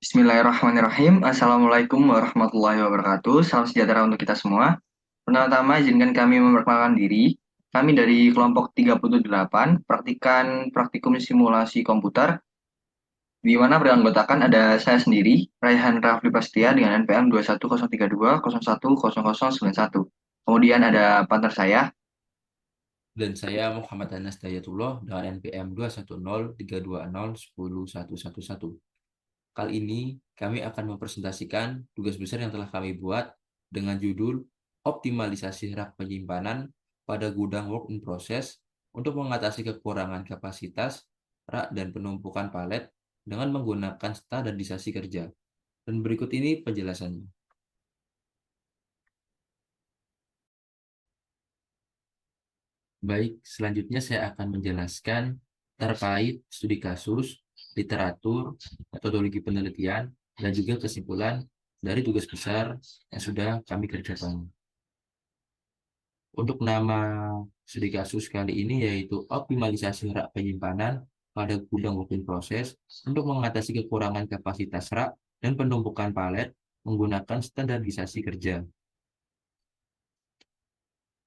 Bismillahirrahmanirrahim. Assalamualaikum warahmatullahi wabarakatuh. Salam sejahtera untuk kita semua. Pertama-tama izinkan kami memperkenalkan diri. Kami dari kelompok 38, praktikum simulasi komputer, di mana beranggotakan ada saya sendiri, Raihan Rafli Pastia dengan NPM 21032010091. Kemudian ada partner saya. Dan saya Muhammad Anas Dayatullah dengan NPM 21032010111. Kali ini kami akan mempresentasikan tugas besar yang telah kami buat dengan judul Optimalisasi rak penyimpanan pada gudang work in process untuk mengatasi kekurangan kapasitas rak dan penumpukan palet dengan menggunakan standarisasi kerja. Dan berikut ini penjelasannya. Baik, selanjutnya saya akan menjelaskan terkait studi kasus, literatur, metodologi penelitian, dan juga kesimpulan dari tugas besar yang sudah kami kerjakan. Untuk nama studi kasus kali ini yaitu optimalisasi rak penyimpanan pada gudang work in process untuk mengatasi kekurangan kapasitas rak dan penumpukan palet menggunakan standarisasi kerja.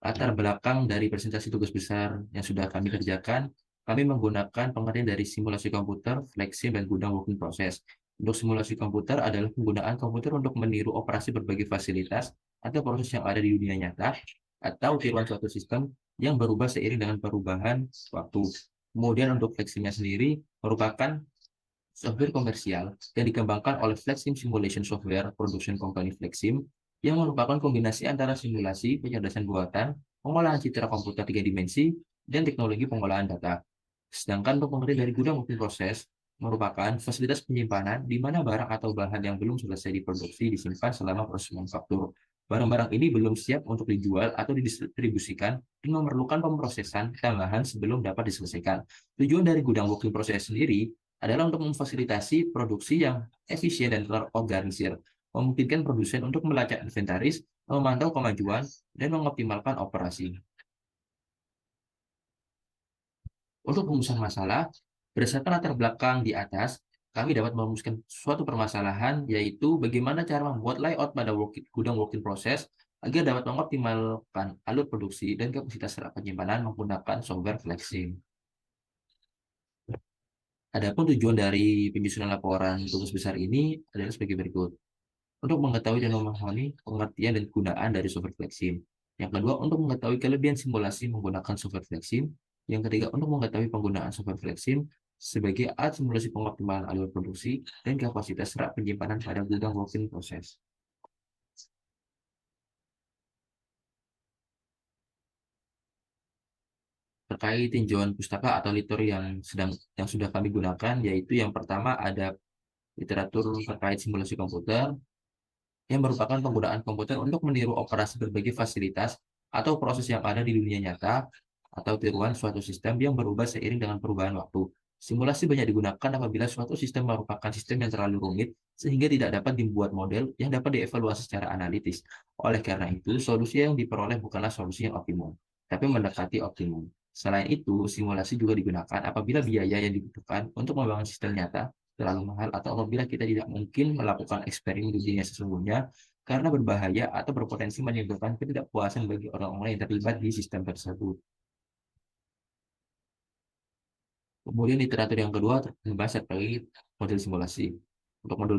Latar belakang dari presentasi tugas besar yang sudah kami kerjakan, kami menggunakan pengertian dari simulasi komputer, flexing, dan gudang working process. Untuk simulasi komputer adalah penggunaan komputer untuk meniru operasi berbagai fasilitas atau proses yang ada di dunia nyata, atau tiruan suatu sistem yang berubah seiring dengan perubahan waktu. Kemudian untuk flexingnya sendiri merupakan software komersial yang dikembangkan oleh Flexim Simulation Software Production Company Flexim yang merupakan kombinasi antara simulasi, pencerdasan buatan, pengolahan citra komputer 3 dimensi, dan teknologi pengolahan data. Sedangkan untuk pengertian dari gudang working process merupakan fasilitas penyimpanan di mana barang atau bahan yang belum selesai diproduksi disimpan selama proses manufaktur. Barang-barang ini belum siap untuk dijual atau didistribusikan dan memerlukan pemrosesan tambahan sebelum dapat diselesaikan. Tujuan dari gudang working process sendiri adalah untuk memfasilitasi produksi yang efisien dan terorganisir, memungkinkan produsen untuk melacak inventaris, memantau kemajuan, dan mengoptimalkan operasi. Untuk rumusan masalah, berdasarkan latar belakang di atas, kami dapat merumuskan suatu permasalahan, yaitu bagaimana cara membuat layout pada gudang work in process agar dapat mengoptimalkan alur produksi dan kapasitas penyimpanan menggunakan software flexing. Adapun tujuan dari penyusunan laporan tugas besar ini adalah sebagai berikut. Untuk mengetahui dan memahami pengertian dan kegunaan dari software Flexim. Yang kedua, untuk mengetahui kelebihan simulasi menggunakan software Flexim. Yang ketiga, untuk mengetahui penggunaan software Flexim sebagai alat simulasi pengoptimalan alur produksi dan kapasitas rak penyimpanan pada gudang work in process. Terkait tinjauan pustaka atau literatur yang sudah kami gunakan, yaitu yang pertama ada literatur terkait simulasi komputer, yang merupakan penggunaan komputer untuk meniru operasi berbagai fasilitas atau proses yang ada di dunia nyata atau tiruan suatu sistem yang berubah seiring dengan perubahan waktu. Simulasi banyak digunakan apabila suatu sistem merupakan sistem yang terlalu rumit sehingga tidak dapat dibuat model yang dapat dievaluasi secara analitis. Oleh karena itu, solusi yang diperoleh bukanlah solusi yang optimum, tapi mendekati optimum. Selain itu, simulasi juga digunakan apabila biaya yang dibutuhkan untuk membangun sistem nyata terlalu mahal atau apabila kita tidak mungkin melakukan eksperimen di dunia sesungguhnya karena berbahaya atau berpotensi menimbulkan ketidakpuasan bagi orang-orang yang terlibat di sistem tersebut. Kemudian literatur yang kedua membahas terkait model simulasi. Untuk model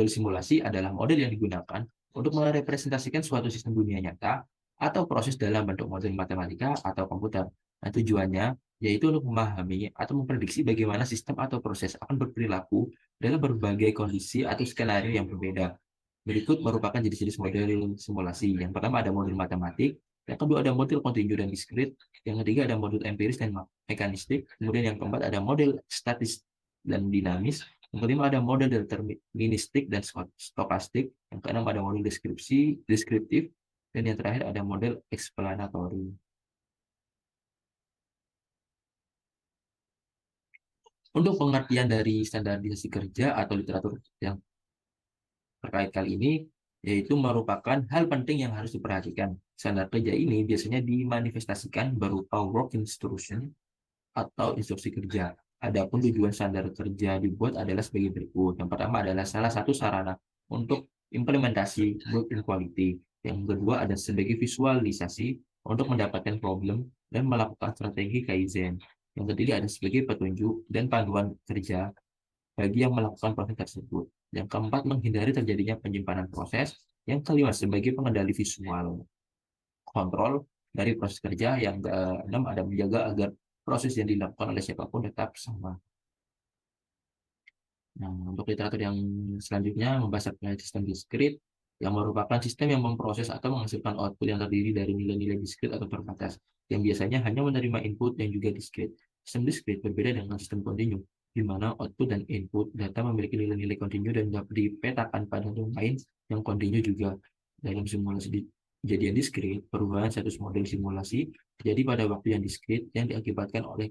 simulasi adalah model yang digunakan untuk merepresentasikan suatu sistem dunia nyata atau proses dalam bentuk model matematika atau komputer. Nah, tujuannya yaitu untuk memahami atau memprediksi bagaimana sistem atau proses akan berperilaku dalam berbagai kondisi atau skenario yang berbeda. Berikut merupakan jenis-jenis model simulasi. Yang pertama ada model matematik, yang kedua ada model kontinu dan diskrit, yang ketiga ada model empiris dan mekanistik, kemudian yang keempat ada model statis dan dinamis, yang kelima ada model deterministik dan stokastik, yang keenam ada model deskriptif, dan yang terakhir ada model explanatory. Untuk pengertian dari standarisasi kerja atau literatur yang terkait kali ini, yaitu merupakan hal penting yang harus diperhatikan. Standar kerja ini biasanya dimanifestasikan berupa work instruction atau instruksi kerja. Adapun tujuan standar kerja dibuat adalah sebagai berikut. Yang pertama adalah salah satu sarana untuk implementasi work quality. Yang kedua ada sebagai visualisasi untuk mendapatkan problem dan melakukan strategi Kaizen. Yang ketiga ada sebagai petunjuk dan panduan kerja bagi yang melakukan proses tersebut. Yang keempat, menghindari terjadinya penyimpanan proses. Yang kelima, sebagai pengendali visual kontrol dari proses kerja. Yang keenam, ada menjaga agar proses yang dilakukan oleh siapapun tetap sama. Nah, untuk literatur yang selanjutnya membahas sistem diskrit, yang merupakan sistem yang memproses atau menghasilkan output yang terdiri dari nilai-nilai diskrit atau terbatas, yang biasanya hanya menerima input yang juga diskrit. Sistem diskrit berbeda dengan sistem kontinu, di mana output dan input data memiliki nilai-nilai kontinu dan dapat dipetakan pada domain yang kontinu juga. Dalam simulasi kejadian diskrit, perubahan status model simulasi terjadi pada waktu yang diskrit yang diakibatkan oleh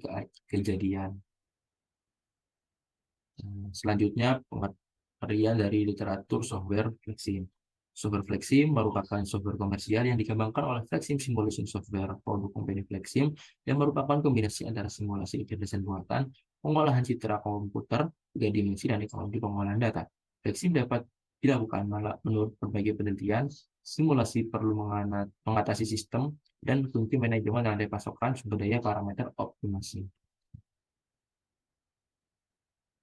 kejadian. Selanjutnya, pengertian dari literatur software Flexim. Software Flexim merupakan software komersial yang dikembangkan oleh Flexim Simulation Software produk company Flexim yang merupakan kombinasi antara simulasi kecerdasan buatan, pengolahan citra komputer, 3 dimensi, dan teknologi pengolahan data. Flexim dapat dilakukan menurut berbagai penelitian. Simulasi perlu mengatasi sistem dan fungsi manajemen rantai pasokan sumber daya parameter optimasi.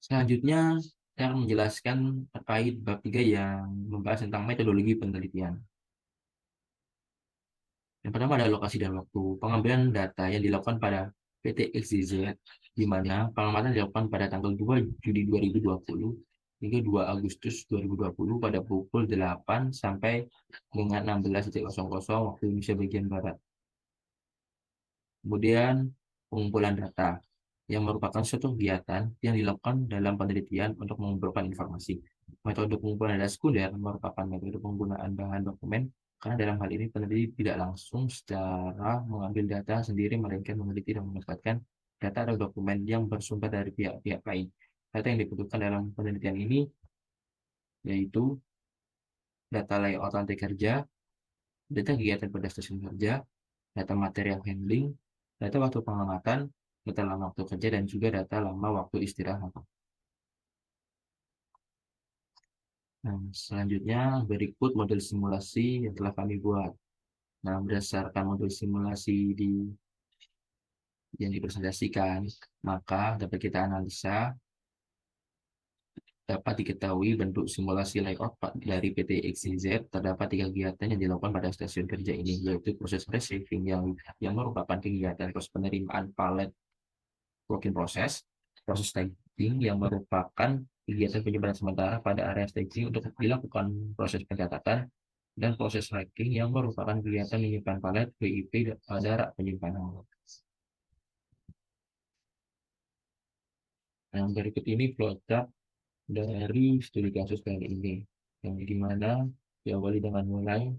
Selanjutnya, saya akan menjelaskan terkait bab 3 yang membahas tentang metodologi penelitian. Yang pertama adalah lokasi dan waktu. Pengambilan data yang dilakukan pada PT XYZ, di mana pengamatan dilakukan pada tanggal 2 Juli 2020 hingga 2 Agustus 2020 pada pukul 8 sampai dengan 16.00 waktu Indonesia bagian Barat. Kemudian pengumpulan data, yang merupakan suatu kegiatan yang dilakukan dalam penelitian untuk mengumpulkan informasi. Metode pengumpulan data sekunder merupakan metode penggunaan bahan dokumen, karena dalam hal ini peneliti tidak langsung secara mengambil data sendiri, melainkan meneliti dan mendapatkan data atau dokumen yang bersumber dari pihak-pihak lain. Data yang dibutuhkan dalam penelitian ini yaitu data layout lantai kerja, data kegiatan pada stasiun kerja, data material handling, data waktu pengamatan, data lama waktu kerja, dan juga data lama waktu istirahat. Nah, selanjutnya berikut model simulasi yang telah kami buat. Nah, berdasarkan model simulasi yang dipresentasikan, maka dapat kita analisa, dapat diketahui bentuk simulasi layout dari PT XYZ. Terdapat 3 kegiatan yang dilakukan pada stasiun kerja ini, yaitu proses receiving yang merupakan kegiatan proses penerimaan palet work in process, proses staging yang merupakan kegiatan penyimpanan sementara pada area staging untuk dilakukan proses pencatatan, dan proses racking yang merupakan kegiatan menyimpan palet WIP pada rak penyimpanan. Yang berikut ini flowchart dari studi kasus kali ini, yang dimana diawali dengan mulai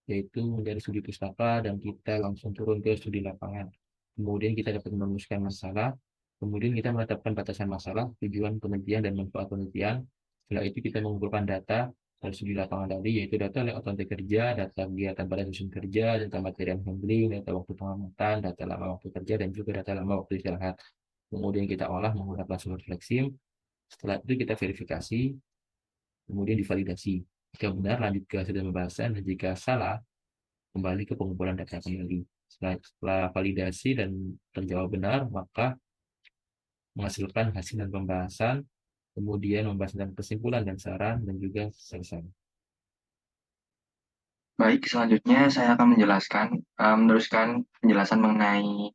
yaitu dari studi pustaka dan kita langsung turun ke studi lapangan. Kemudian kita dapat merumuskan masalah, kemudian kita menetapkan batasan masalah, tujuan penelitian, dan manfaat penelitian. Setelah itu kita mengumpulkan data dari studi lapangan tadi, yaitu data layout lantai kerja, data kegiatan pada susun kerja, data material handling, data waktu pengamatan, data lama waktu kerja, dan juga data lama waktu istirahat. Kemudian kita olah menggunakan sumber Flexim. Setelah itu kita verifikasi, kemudian divalidasi. Jika benar, lanjut ke hasil pembahasan, dan jika salah, kembali ke pengumpulan data kembali. Setelah validasi dan terjawab benar, maka menghasilkan hasil dan pembahasan, kemudian membahas tentang kesimpulan dan saran, dan juga selesai. Baik, selanjutnya saya akan meneruskan penjelasan mengenai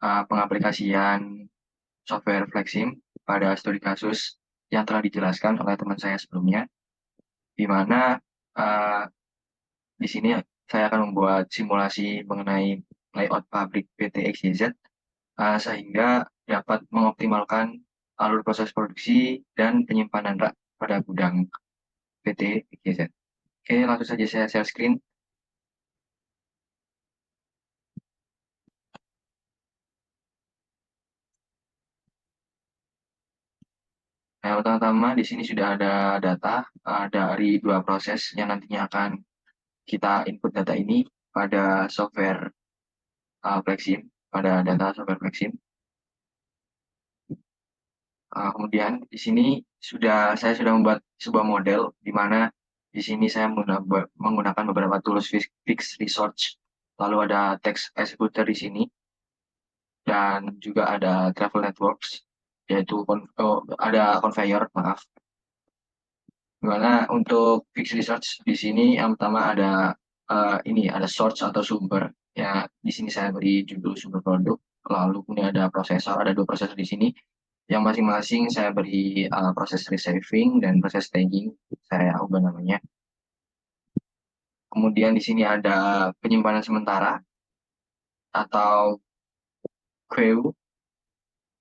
pengaplikasian software Flexim pada studi kasus yang telah dijelaskan oleh teman saya sebelumnya, di mana uh, di sini saya akan membuat simulasi mengenai layout pabrik PT XYZ sehingga dapat mengoptimalkan alur proses produksi dan penyimpanan rak pada gudang PT XYZ. Oke, langsung saja saya share screen. Nah, pertama-tama di sini sudah ada data dari 2 proses yang nantinya akan kita input data ini pada software Flexim, pada data software Flexim. Kemudian di sini saya sudah membuat sebuah model di mana di sini saya menggunakan beberapa tools fix research, lalu ada text executor di sini, dan juga ada travel networks, yaitu ada conveyor, maaf. Dimana untuk fix research di sini yang pertama ada ini ada source atau sumber. Ya, di sini saya beri judul sumber produk. Lalu kemudian ada prosesor, ada dua prosesor di sini. Yang masing-masing saya beri proses receiving dan proses staging. Saya ubah namanya. Kemudian di sini ada penyimpanan sementara atau queue.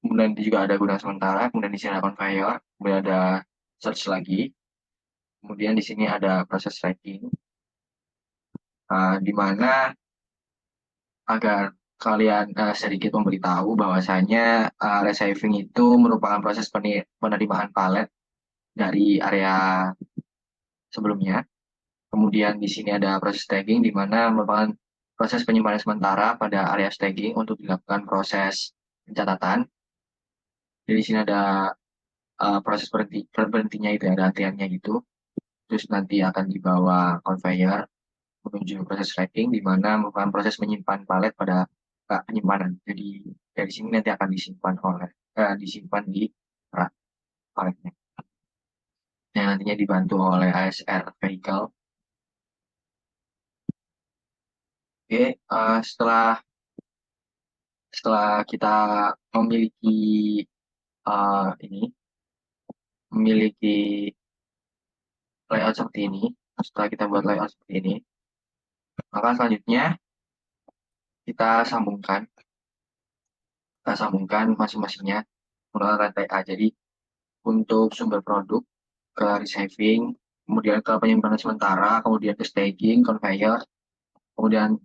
Kemudian juga ada gudang sementara. Kemudian di sini ada conveyor. Kemudian ada search lagi. Kemudian di sini ada proses tracking. Di mana agar kalian sedikit memberitahu bahwasanya receiving itu merupakan proses penerimaan palet dari area sebelumnya. Kemudian di sini ada proses tagging di mana merupakan proses penyimpanan sementara pada area staging untuk dilakukan proses pencatatan. Jadi di sini ada proses berhentinya itu ya, ada antriannya gitu. Terus nanti akan dibawa conveyor menuju proses tracking di mana merupakan proses menyimpan palet pada penyimpanan. Jadi dari sini nanti akan disimpan di rak paletnya. Yang nantinya dibantu oleh ASR vehicle. Oke, setelah kita memiliki ini memiliki layout seperti ini, setelah kita buat layout seperti ini, maka selanjutnya kita sambungkan masing-masingnya menggunakan rantai A. Jadi untuk sumber produk ke receiving, kemudian ke penyimpanan sementara, kemudian ke staging, conveyor, kemudian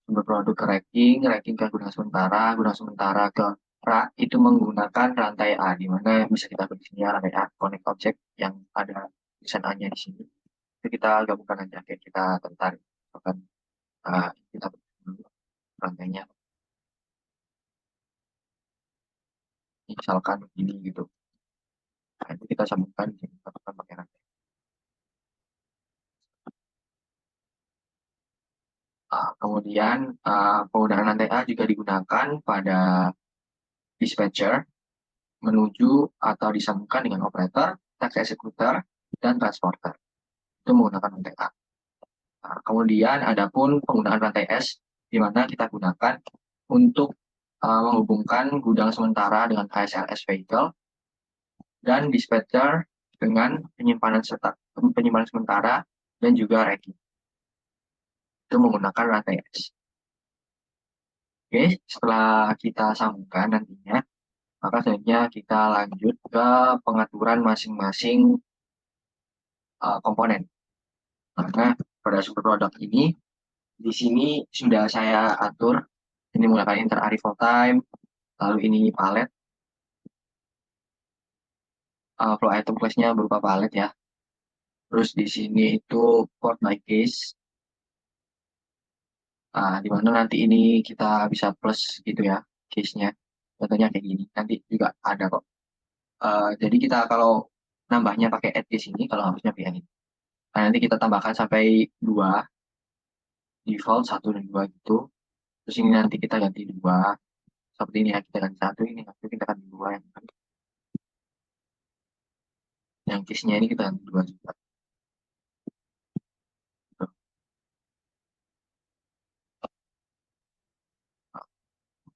sumber produk ke racking ke gudang sementara ke rak, itu menggunakan rantai A, di mana bisa kita beri sini rantai A, connect object yang ada tulisan A-nya di sini. Itu kita gabungkan aja, kayak kita tertarik. Misalkan kita beri dulu rantainya, misalkan ini gitu. Nah, itu kita sambungkan, kita pakai rantai. Kemudian penggunaan rantai A juga digunakan pada dispatcher menuju atau disambungkan dengan operator, task executor, dan transporter. Itu menggunakan rantai A. Kemudian ada pun penggunaan rantai S, di mana kita gunakan untuk menghubungkan gudang sementara dengan KSLS vehicle dan dispatcher dengan penyimpanan sementara dan juga racking. Itu menggunakan rantai S. Oke, setelah kita sambungkan nantinya, maka selanjutnya kita lanjut ke pengaturan masing-masing komponen. Karena pada sumber produk ini, di sini sudah saya atur, ini menggunakan inter arrival time, lalu ini palet, flow item class-nya berupa palet ya. Terus di sini itu port by case, di mana nanti ini kita bisa plus gitu ya, case-nya. Contohnya kayak gini, nanti juga ada kok. Jadi kita kalau nambahnya pakai add case ini, kalau harusnya pakai ini. Nah, nanti kita tambahkan sampai 2, default 1 dan 2 gitu. Terus ini nanti kita ganti 2, seperti ini ya, kita ganti 1, ini nanti kita ganti 2 yang case-nya ini kita ganti 2 juga.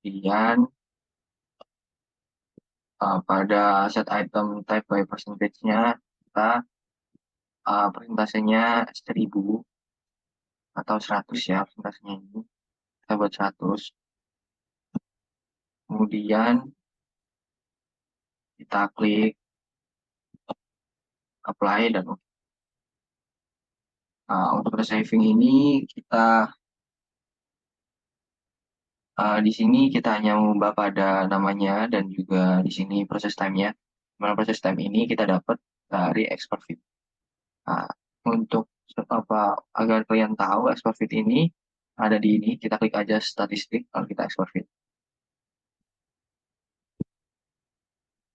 Kemudian pada set item type by percentage-nya kita persentasenya 1000 atau 100 ya, persentasenya ini kita buat 100. Kemudian kita klik apply dan untuk saving ini kita di sini kita hanya mengubah pada namanya dan juga di sini proses time-nya. Mana proses time ini kita dapat dari export fit. Nah, untuk agar kalian tahu export fit ini ada di ini, kita klik aja statistik kalau kita export fit.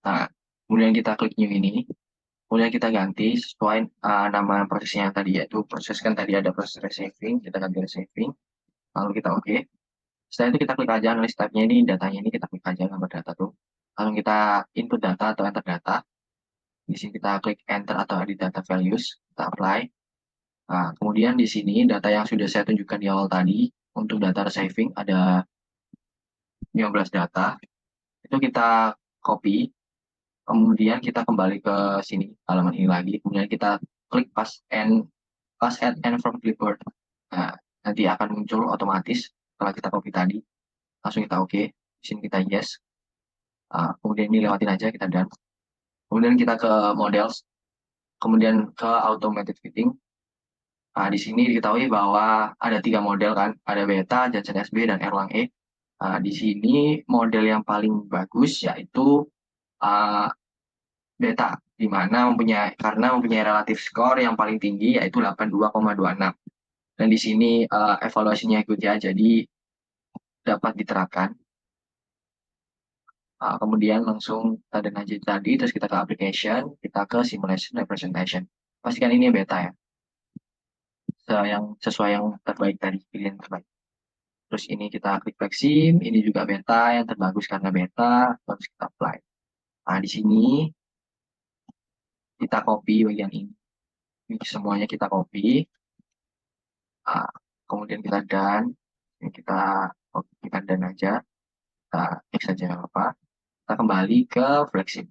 Nah, Kemudian kita klik new ini. Kemudian kita ganti sesuai nama prosesnya yang tadi, yaitu proses kan tadi ada proses resaving, kita ganti resaving, lalu kita oke. Setelah itu kita klik aja analysis type-nya ini, datanya ini kita klik aja gambar data tuh. Lalu kita input data atau enter data. Di sini kita klik enter atau edit data values, kita apply. Nah, kemudian di sini data yang sudah saya tunjukkan di awal tadi, untuk data resaving ada 15 data, itu kita copy, kemudian kita kembali ke sini, halaman ini lagi, kemudian kita klik pass and from clipboard. Nah, nanti akan muncul otomatis setelah kita copy tadi. Langsung kita oke. Di sini kita yes. Kemudian ini lewatin aja, kita done. Kemudian kita ke models. Kemudian ke automated fitting. Nah, di sini diketahui bahwa ada 3 model kan. Ada Beta, Janssen SB, dan Erlang E. Nah, di sini model yang paling bagus yaitu uh, Beta, di mana karena mempunyai relatif skor yang paling tinggi yaitu 82,26. Dan di sini evaluasinya ikut ya, jadi dapat diterapkan. Kemudian langsung kita dan aja tadi, terus kita ke application, kita ke simulation representation. Pastikan ini beta ya, yang sesuai yang terbaik tadi, pilihan terbaik. Terus ini kita klik flexim, ini juga beta, yang terbagus karena beta, terus kita apply. Nah, di sini kita copy bagian ini. Ini semuanya kita copy. Kemudian kita done, ini kita done aja, kita X saja nggak apa-apa. Kita kembali ke flexim.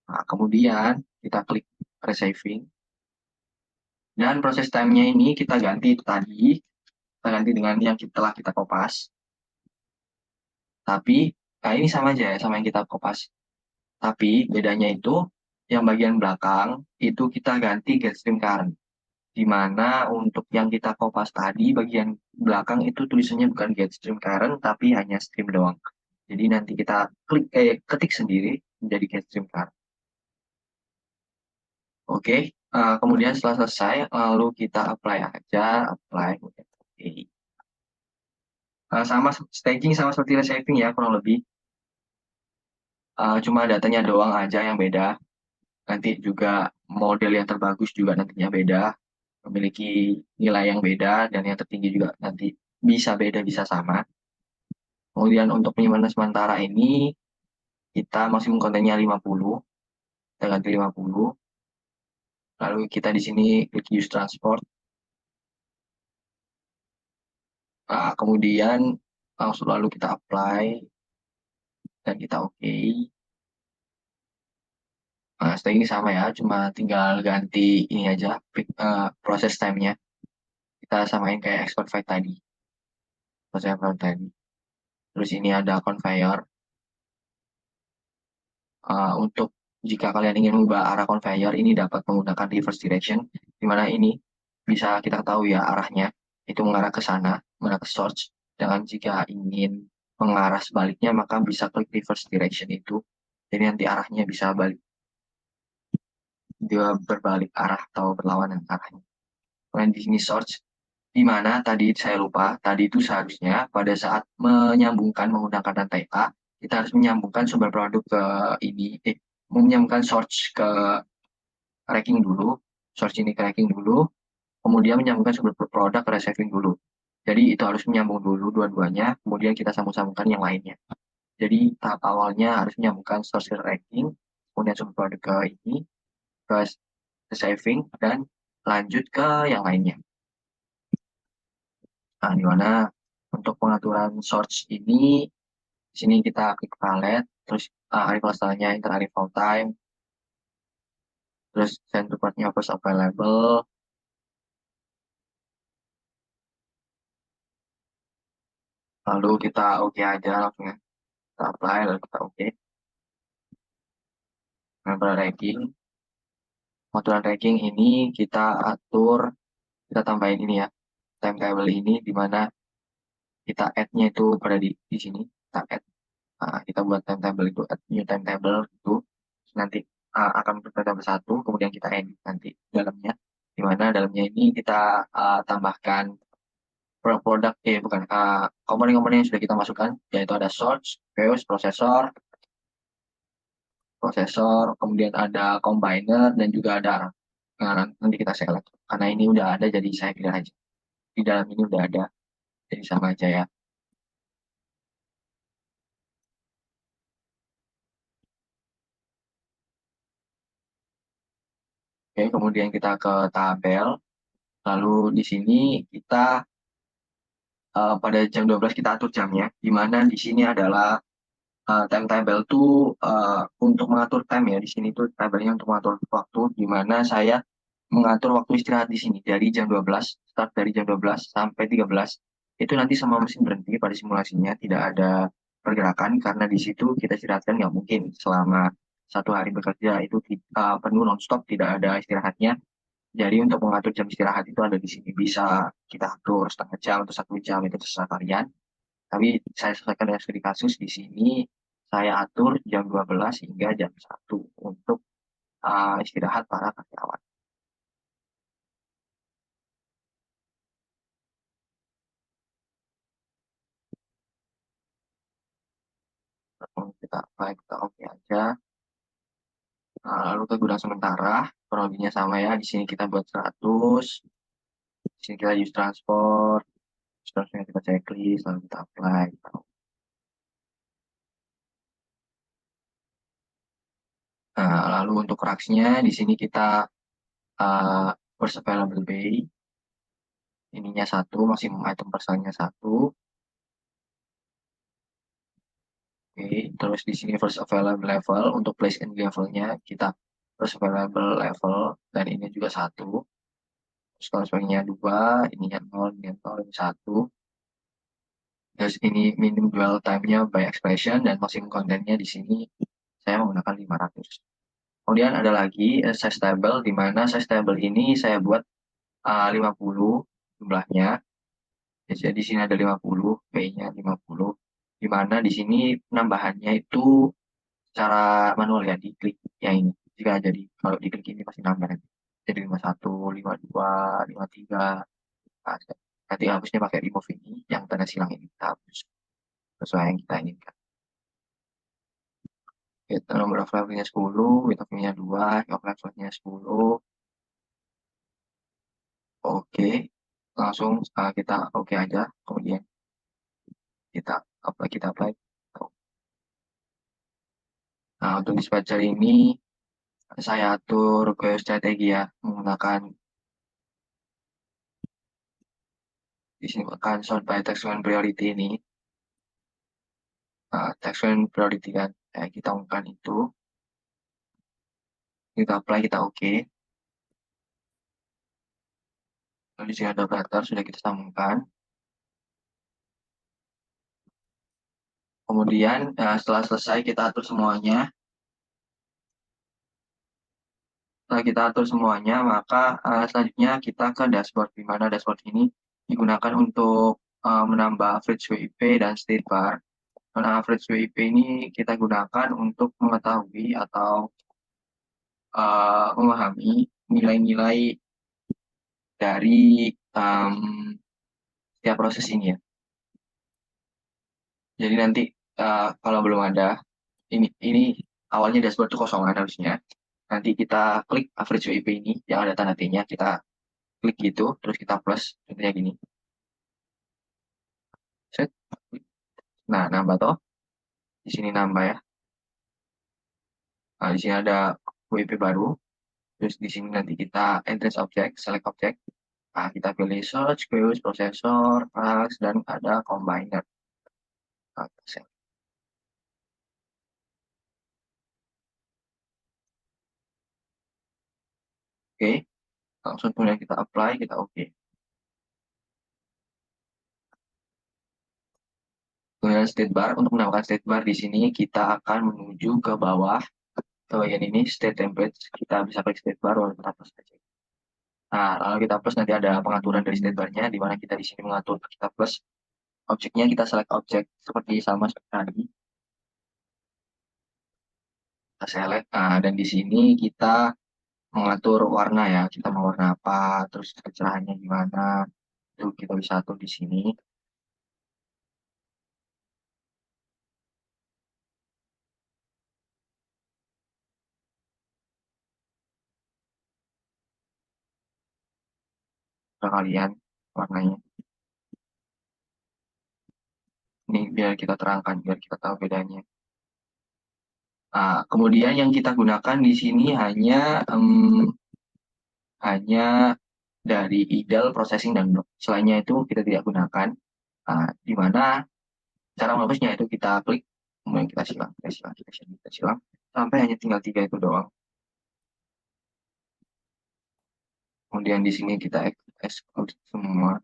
Nah, kemudian kita klik resaving. Dan proses time-nya ini kita ganti tadi, kita ganti dengan yang telah kita kopas. Tapi, nah ini sama aja ya, sama yang kita kopas. Tapi bedanya itu, yang bagian belakang, itu kita ganti getStream current. Di mana untuk yang kita kopas tadi, bagian belakang itu tulisannya bukan getStream current, tapi hanya stream doang. Jadi nanti kita ketik sendiri menjadi getStream current. Oke, kemudian setelah selesai, lalu kita apply aja, apply. Okay. Sama staging sama seperti resaving ya, kurang lebih. Cuma datanya doang aja yang beda. Nanti juga model yang terbagus juga nantinya beda. Memiliki nilai yang beda, dan yang tertinggi juga nanti bisa beda, bisa sama. Kemudian untuk penyimpanan sementara ini, kita maksimum kontennya 50. Kita ganti 50. Lalu kita di sini klik use transport. Kemudian langsung lalu kita apply dan kita oke. Nah, setelah ini sama ya, cuma tinggal ganti ini aja proses time-nya. Kita samain kayak export file tadi. Proses file tadi. Terus ini ada conveyor. Untuk jika kalian ingin mengubah arah conveyor, ini dapat menggunakan reverse direction, di mana ini bisa kita ketahui ya arahnya, itu mengarah ke sana, mengarah ke source. Dengan jika ingin mengarah sebaliknya, maka bisa klik reverse direction itu. Jadi nanti arahnya bisa balik. Dia berbalik arah atau berlawanan arahnya. Kemudian di sini source, di mana tadi saya lupa, tadi itu seharusnya pada saat menyambungkan menggunakan rantai A, kita harus menyambungkan sumber produk ke ini, menyambungkan source ke racking dulu, source ini ke racking dulu, kemudian menyambungkan sumber produk ke resaving dulu. Jadi itu harus menyambung dulu dua-duanya, kemudian kita sambung-sambungkan yang lainnya. Jadi tahap awalnya harus menyambungkan source ke racking, kemudian sumber produk ke ini, ke resaving, dan lanjut ke yang lainnya. Nah, di mana untuk pengaturan source ini, di sini kita klik palette, terus arif stylenya enter arif all time, terus send to partnya first available, lalu kita oke aja langsung ya, kita apply, lalu kita oke. Pengaturan ranking, pengaturan ranking ini kita atur, kita tambahin ini ya, timetable ini, di mana kita add-nya itu pada di sini, kita add. Kita buat timetable itu, add new timetable itu, nanti akan timetable satu, kemudian kita edit nanti dalamnya, di mana dalamnya ini kita tambahkan produk, bukan, komponen-komponen yang sudah kita masukkan, yaitu ada source, VIOS, prosesor, prosesor, kemudian ada combiner, dan juga ada nanti kita select. Karena ini udah ada, jadi saya pilih aja. Di dalam ini udah ada, jadi sama aja ya. Oke, kemudian kita ke tabel. Lalu di sini kita pada jam 12 kita atur jamnya, di mana di sini adalah timetable tuh untuk mengatur time ya. Di sini tuh tabelnya untuk mengatur waktu, di mana saya mengatur waktu istirahat di sini dari jam 12, start dari jam 12 sampai 13. Itu nanti semua mesin berhenti pada simulasinya, tidak ada pergerakan karena di situ kita istirahatkan nggak mungkin selama 1 hari bekerja itu penuh nonstop, tidak ada istirahatnya. Jadi untuk mengatur jam istirahat itu ada di sini. Bisa kita atur setengah jam atau 1 jam, itu terserah kalian. Tapi saya sesuaikan dengan studi kasus di sini. Saya atur jam 12 hingga jam 1 untuk istirahat para karyawan. Kita apply, kita oke aja. Lalu ke gudang sementara, kronologinya sama ya. Di sini kita buat 100. Di sini kita use transport. Seterusnya kita checklist, lalu kita apply. Lalu untuk racksnya, di sini kita first available bay. Ininya 1, maksimum item persennya 1. Oke, terus di sini first available level, untuk place and levelnya kita first available level, dan ini juga 1. Terus kalau sebagainya 2, ininya 0, ini 0, ini 1. Terus ini minimum dwell time-nya by expression, dan maksimum kontennya di sini saya menggunakan 500. Kemudian ada lagi size table, di mana size table ini saya buat 50 jumlahnya. Jadi di sini ada 50, P-nya 50. Di mana di sini penambahannya itu secara manual ya, diklik yang ini. Jika jadi kalau diklik ini pasti nambah nanti. Jadi 51, 52, 53. Nah, nanti hapusnya pakai remove ini, yang tanda silang ini kita hapus sesuai yang kita inginkan. Kita nomor of levelnya 10, width of nya 2, of levelnya 10. Oke, langsung kita oke aja. Kemudian kita apply. Nah, untuk dispatcher ini saya atur ke strategi ya, menggunakan di sini akan sort by text one priority ini. Text one priority kan, kita ungkapkan itu, kita apply, kita oke. Lalu di sini ada operator sudah kita sambungkan. Kemudian setelah selesai kita atur semuanya. Setelah kita atur semuanya, maka selanjutnya kita ke dashboard, di mana dashboard ini digunakan untuk menambah average WIP dan state bar. Karena average WIP ini kita gunakan untuk mengetahui atau memahami nilai-nilai dari setiap proses ini ya. Jadi nanti kalau belum ada, ini awalnya dashboard itu kosongan harusnya. Nanti kita klik average WIP ini yang ada tanda T-nya, kita klik gitu, terus kita plus, contohnya gini. Set. Nah, nambah toh. Di sini nambah ya. Nah, di sini ada WP baru. Terus di sini nanti kita entrance object, select object. Nah, kita pilih search, queues, processor, racks, dan ada combiner. Nah, kita select. Oke, langsung kemudian kita apply, kita oke. Kemudian state bar, untuk menambahkan state bar di sini kita akan menuju ke bawah, ke bagian ini, state template. Kita bisa klik state bar, lalu kita plus aja. Nah, lalu kita plus nanti ada pengaturan dari state barnya, di mana kita di sini mengatur, kita plus objeknya, kita select objek seperti sama seperti tadi. Kita select, dan di sini kita mengatur warna ya, kita mau warna apa, terus kecerahannya gimana, itu kita bisa atur di sini. ke kalian warnanya. Ini biar kita terangkan, biar kita tahu bedanya. Kemudian yang kita gunakan di sini hanya dari idle, processing, dan block. Selainnya itu kita tidak gunakan. Di mana cara menghapusnya itu kita klik, kemudian kita silang, kita silang, sampai hanya tinggal 3 itu doang. Kemudian di sini kita exclude semua.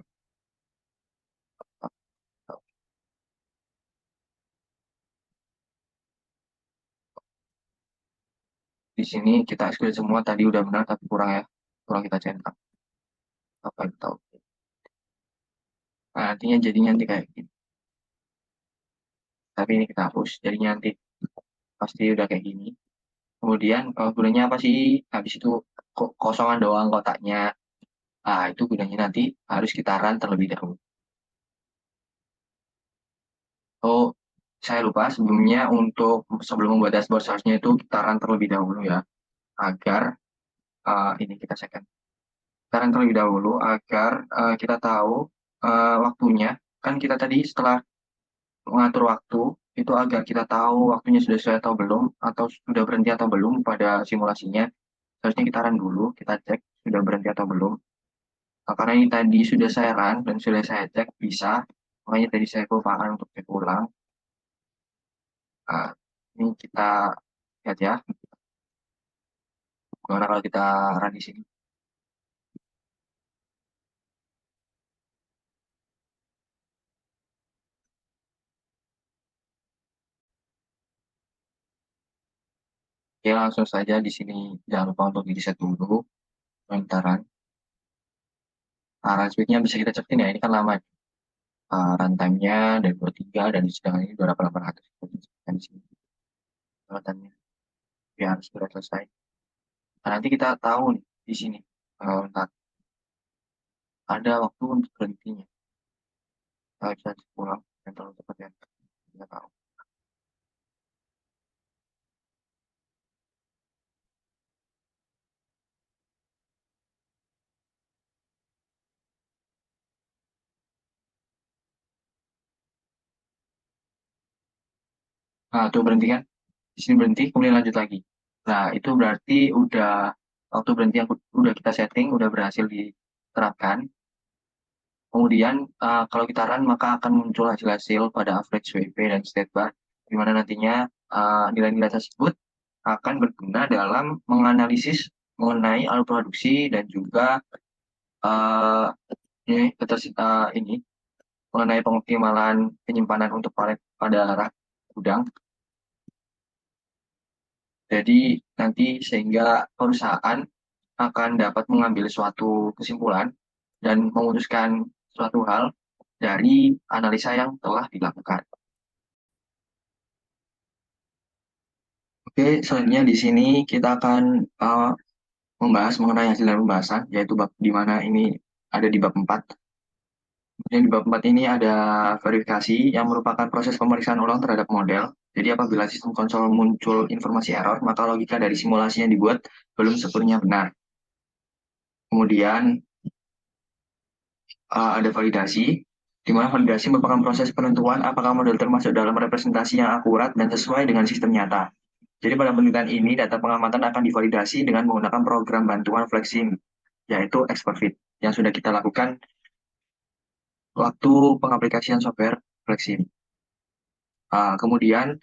Di sini kita exclude semua, tadi udah benar tapi kurang ya, kurang kita centang. Apa yang tahu? Artinya jadinya nanti kayak gini. Tapi ini kita hapus, jadinya nanti pasti udah kayak gini. Kemudian gunanya apa sih? Habis itu kosongan doang kotaknya. Itu gunanya nanti harus kita run terlebih dahulu. Oh, saya lupa sebelumnya sebelum membuat dashboard seharusnya itu kita run terlebih dahulu ya, agar ini kita second. Kita run terlebih dahulu agar kita tahu waktunya. Kan kita tadi setelah mengatur waktu itu agar kita tahu waktunya sudah sesuai atau belum, atau sudah berhenti atau belum pada simulasinya. Seharusnya kita run dulu, kita cek sudah berhenti atau belum. Karena ini tadi sudah saya run dan sudah saya cek bisa, makanya tadi saya kelupaan untuk cek ulang. Nah, ini kita lihat ya, gimana kalau kita run di sini. Ya langsung saja di sini jangan lupa untuk di reset dulu pementaran. Run speed-nya bisa kita cekin ya, ini kan lama. Runtime-nya dari 23 dan sedangkan ini 2800. Kita di sini catatannya biar sudah selesai. Nah, nanti kita tahu nih di sini ntar ada waktu untuk berhentinya. Kita bisa pulang dan terlalu cepat ya. Kita tahu. Nah, tuh berhenti kan? Di sini berhenti, kemudian lanjut lagi. Nah, itu berarti udah waktu berhenti yang udah kita setting, udah berhasil diterapkan. Kemudian kalau kita run maka akan muncul hasil-hasil pada average WP dan state bar, di mana nantinya nilai-nilai tersebut akan berguna dalam menganalisis mengenai alur produksi dan juga uh, ini mengenai pengoptimalan penyimpanan untuk palet pada rak gudang. Jadi nanti sehingga perusahaan akan dapat mengambil suatu kesimpulan dan memutuskan suatu hal dari analisa yang telah dilakukan. Oke, selanjutnya di sini kita akan membahas mengenai hasil dari pembahasan, yaitu bab di mana ini ada di bab 4. Kemudian di bab 4 ini ada verifikasi yang merupakan proses pemeriksaan ulang terhadap model. Jadi apabila sistem konsol muncul informasi error, maka logika dari simulasi yang dibuat belum sepenuhnya benar. Kemudian ada validasi, di mana validasi merupakan proses penentuan apakah model termasuk dalam representasi yang akurat dan sesuai dengan sistem nyata. Jadi pada penelitian ini, data pengamatan akan divalidasi dengan menggunakan program bantuan flexing, yaitu ExpertFit, yang sudah kita lakukan waktu pengaplikasian software flexing. Kemudian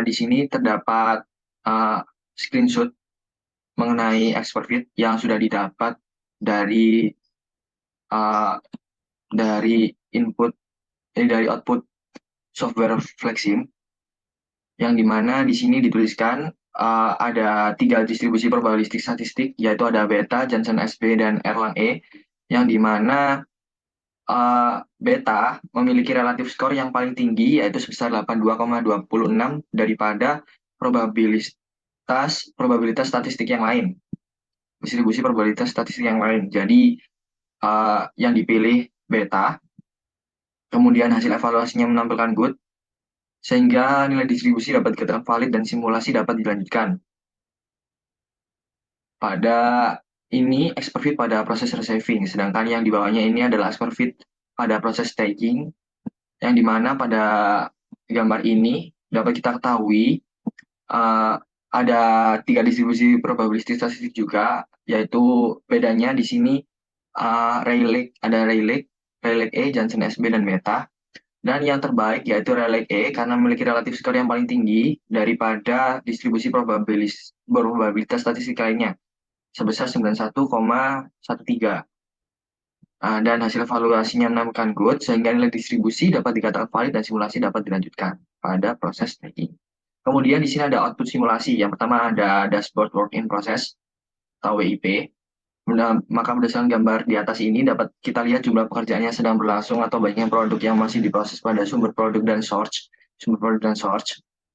di sini terdapat screenshot mengenai ExpertFit yang sudah didapat dari uh, dari output software flexing, yang dimana di sini dituliskan ada 3 distribusi probabilistik statistik, yaitu ada beta, Johnson SB, dan Erlang E, yang dimana beta memiliki relatif skor yang paling tinggi, yaitu sebesar 82,26 daripada probabilitas statistik yang lain, distribusi probabilitas statistik yang lain. Jadi yang dipilih beta, kemudian hasil evaluasinya menampilkan good, sehingga nilai distribusi dapat dikatakan valid dan simulasi dapat dilanjutkan. Pada ini expert fit pada proses receiving, sedangkan yang di bawahnya ini adalah expert fit pada proses staging, yang dimana pada gambar ini dapat kita ketahui uh, ada tiga distribusi probability statistik juga, yaitu bedanya di sini Rayleigh, ada Rayleigh E, Johnson SB, dan Meta. Dan yang terbaik yaitu Rayleigh E karena memiliki relatif skor yang paling tinggi daripada distribusi probabilitas statistik lainnya sebesar 91,13. Dan hasil evaluasinya menemukan good sehingga nilai distribusi dapat dikatakan valid dan simulasi dapat dilanjutkan pada proses staging. Kemudian di sini ada output simulasi. Yang pertama ada dashboard work in process atau WIP. Maka berdasarkan gambar di atas ini dapat kita lihat jumlah pekerjaan yang sedang berlangsung atau banyaknya produk yang masih diproses pada sumber produk dan source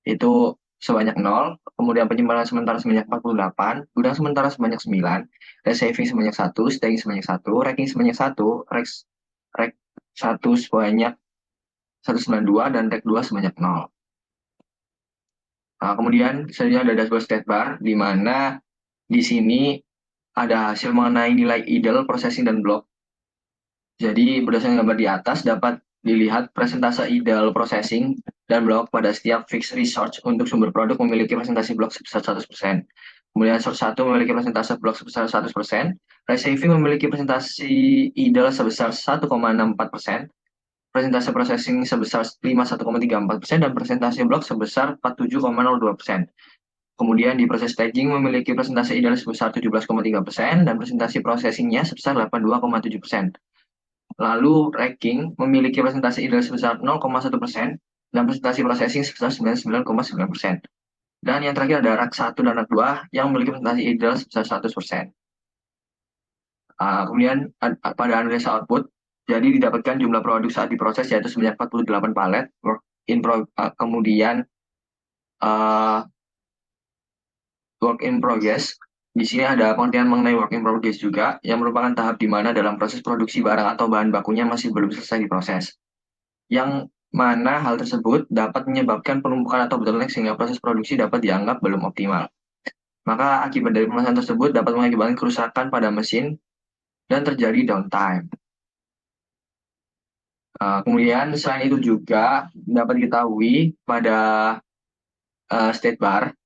itu sebanyak 0, kemudian penyimpanan sementara sebanyak 48, gudang sementara sebanyak 9, receiving sebanyak 1, staging sebanyak 1, racking sebanyak 1, rack 1 sebanyak 192, dan rack 2 sebanyak 0. Nah, kemudian selanjutnya ada dashboard state bar, di mana di sini ada hasil mengenai nilai idle, processing, dan block. Jadi berdasarkan gambar di atas dapat dilihat presentase idle processing dan blok pada setiap fixed resource untuk sumber produk memiliki presentasi blok sebesar 100%. Kemudian source 1 memiliki presentase blok sebesar 100%, receiving memiliki presentasi idle sebesar 1,64%, presentase processing sebesar 51,34%, dan presentasi blok sebesar 47,02%. Kemudian di proses staging memiliki presentasi idle sebesar 17,3% dan presentasi processingnya sebesar 82,7%. Lalu ranking memiliki presentasi ideal sebesar 0,1% dan presentasi processing sebesar 99,9%. Dan yang terakhir ada rak 1 dan rak 2 yang memiliki presentasi ideal sebesar 100%. Kemudian pada analisa output, jadi didapatkan jumlah produk saat diproses yaitu sebanyak 48 palet, kemudian work in progress. Di sini ada pengertian mengenai work in progress juga, yang merupakan tahap di mana dalam proses produksi barang atau bahan bakunya masih belum selesai diproses. Yang mana hal tersebut dapat menyebabkan penumpukan atau bottleneck sehingga proses produksi dapat dianggap belum optimal. Maka akibat dari permasalahan tersebut dapat mengakibatkan kerusakan pada mesin dan terjadi downtime. Kemudian selain itu juga dapat diketahui pada state bar,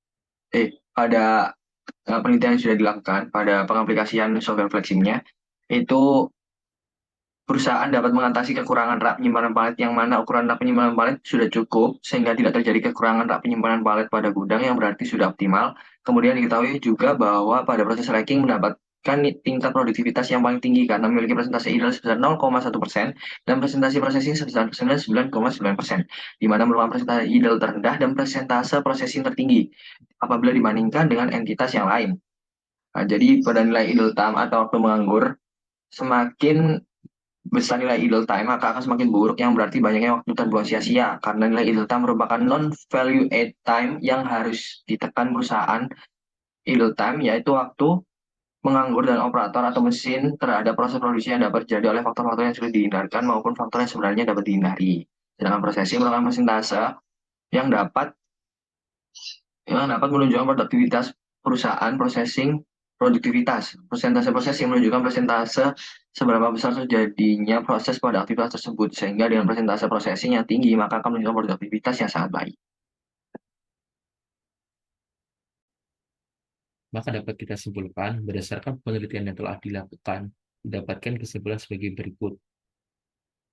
pada penelitian yang sudah dilakukan pada pengaplikasian software flexingnya, itu perusahaan dapat mengatasi kekurangan rak penyimpanan palet yang mana ukuran rak penyimpanan palet sudah cukup sehingga tidak terjadi kekurangan rak penyimpanan palet pada gudang yang berarti sudah optimal. Kemudian diketahui juga bahwa pada proses racking mendapatkan tingkat produktivitas yang paling tinggi karena memiliki presentasi ideal sebesar 0,1% dan presentasi processing sebesar 99,9%, di mana merupakan presentasi ideal terendah dan presentase processing tertinggi apabila dibandingkan dengan entitas yang lain. Jadi pada nilai idle time atau waktu menganggur, semakin besar nilai idle time, maka akan semakin buruk, yang berarti banyaknya waktu terbuang sia-sia. Karena nilai idle time merupakan non-value add time yang harus ditekan perusahaan. Idle time yaitu waktu menganggur dan operator atau mesin terhadap proses produksi yang dapat terjadi oleh faktor-faktor yang sulit dihindarkan maupun faktor yang sebenarnya dapat dihindari. Sedangkan prosesi merupakan persentase yang dapat menunjukkan produktivitas perusahaan. Produktivitas. Persentase prosesing menunjukkan persentase seberapa besar terjadinya proses pada aktivitas tersebut. Sehingga dengan persentase processing yang tinggi, maka akan menunjukkan produktivitas yang sangat baik. Maka dapat kita simpulkan, berdasarkan penelitian yang telah dilakukan, didapatkan kesimpulan sebagai berikut.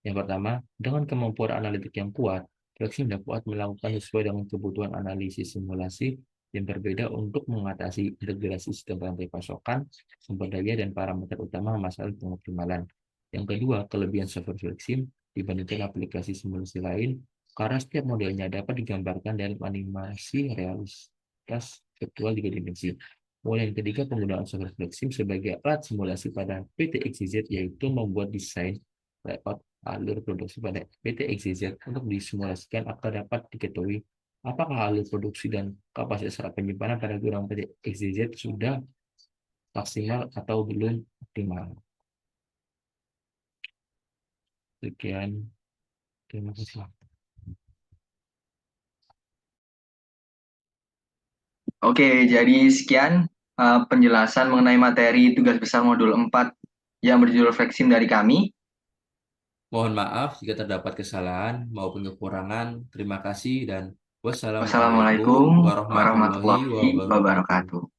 Yang pertama, dengan kemampuan analitik yang kuat, Flexing dapat melakukan sesuai dengan kebutuhan analisis simulasi yang berbeda untuk mengatasi integrasi sistem rantai pasokan, sumber daya, dan parameter utama masalah pengoptimalan. Yang kedua, kelebihan software Flexing dibandingkan aplikasi simulasi lain, karena setiap modelnya dapat digambarkan dalam animasi realitas virtual 3 dimensi. Mulai yang ketiga, penggunaan software Flexing sebagai alat simulasi pada PT XYZ, yaitu membuat desain layout alur produksi pada PT XYZ untuk disimulasikan agar dapat diketahui apakah alur produksi dan kapasitas rak penyimpanan pada gudang PT XYZ sudah maksimal atau belum optimal. Sekian, terima kasih. Oke, jadi sekian penjelasan mengenai materi tugas besar modul 4 yang berjudul Flexim dari kami. Mohon maaf jika terdapat kesalahan maupun kekurangan. Terima kasih dan wassalamualaikum Wassalamualaikum warahmatullahi warahmatullahi wabarakatuh. wabarakatuh.